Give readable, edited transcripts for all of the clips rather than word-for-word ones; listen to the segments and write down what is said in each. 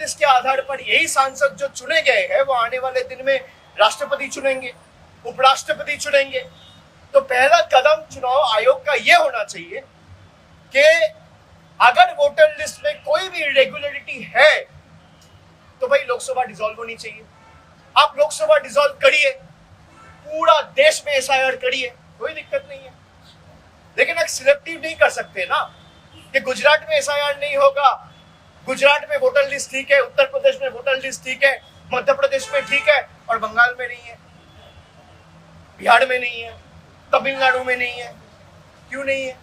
List के आधार पर यही सांसद जो चुने गए हैं वो आने वाले दिन में राष्ट्रपति चुनेंगे, उपराष्ट्रपति चुनेंगे। तो पहला कदम चुनाव आयोग का यह होना चाहिए कि अगर वोटर लिस्ट में कोई भी इरेगुलरिटी है तो भाई लोकसभा डिसॉल्व होनी चाहिए। आप लोकसभा डिसॉल्व करिए, पूरा देश में एसआईआर करिए, कोई दिक्कत नहीं है। लेकिन आप सिलेक्टिव नहीं कर सकते ना कि गुजरात में एसआईआर नहीं होगा, गुजरात में वोटर लिस्ट ठीक है, उत्तर प्रदेश में वोटर लिस्ट ठीक है, मध्य प्रदेश में ठीक है और बंगाल में नहीं है, बिहार में नहीं है, तमिलनाडु में नहीं है। क्यों नहीं है?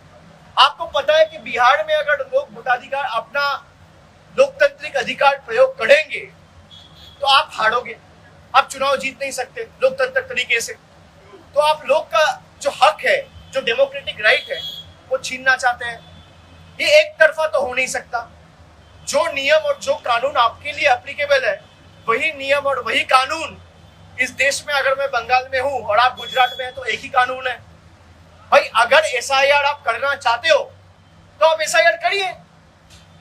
आपको पता है कि बिहार में अगर लोग वोटाधिकार, अपना लोकतांत्रिक अधिकार प्रयोग करेंगे तो आप हारोगे, आप चुनाव जीत नहीं सकते लोकतांत्रिक तरीके से। तो आप लोग का जो हक है, जो डेमोक्रेटिक राइट है, वो छीनना चाहते हैं। ये एक तरफा तो हो नहीं सकता। जो नियम और जो कानून आपके लिए एप्लीकेबल है, वही नियम और वही कानून इस देश में, अगर मैं बंगाल में हूं और आप गुजरात में हैं तो एक ही कानून है। भाई अगर एसआईआर आप करना चाहते हो तो आप एसआईआर करिए,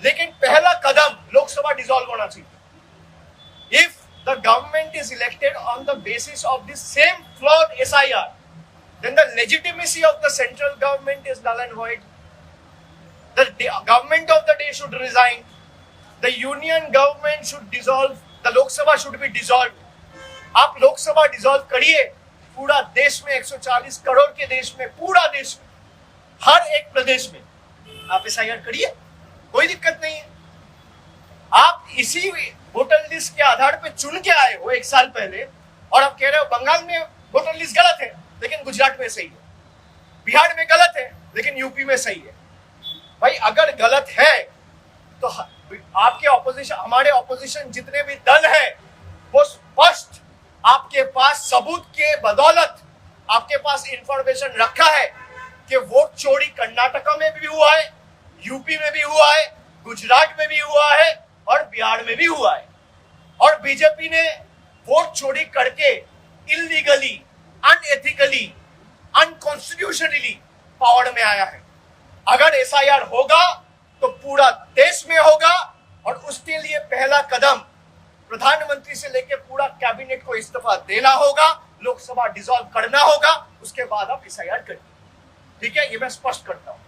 लेकिन पहला कदम लोकसभा डिसॉल्व होना चाहिए। If the government is elected on the basis of the same flawed SIR, then the legitimacy of the central government is null and void. The government of the day should resign. The union government should dissolve. The Lok Sabha should be dissolved. आप Lok Sabha dissolve करिए, पूरा देश में 140 करोड़ के देश में, पूरा देश में, हर एक प्रदेश में आप एसआईआर करिए, कोई दिक्कत नहीं है। आप इसी वोटर लिस्ट के आधार पे चुन के आए हो एक साल पहले और आप कह रहे हो बंगाल में वोटर लिस्ट गलत है लेकिन गुजरात में सही है, बिहार में गलत है लेकिन यूपी में सही है। भाई अगर गलत है तो आपके ऑपोजिशन, हमारे ऑपोजिशन जितने भी दल है, वो स्पष्ट आपके पास सबूत के बदौलत आपके पास इंफॉर्मेशन रखा है कि वोट चोरी कर्नाटका में भी हुआ है, यूपी में भी हुआ है, गुजरात में भी हुआ है और बिहार में भी हुआ है। और बीजेपी ने वोट चोरी करके इलीगली, अनएथिकली, अनकॉन्स्टिट्यूशनली पावर में आया है। अगर एसआईआर होगा तो पूरा देश में होगा और उसके लिए पहला कदम प्रधानमंत्री से लेकर पूरा कैबिनेट को इस्तीफा देना होगा, लोकसभा डिसॉल्व करना होगा, उसके बाद आप एसआईआर करिए। ठीक है, ये मैं स्पष्ट करता हूं।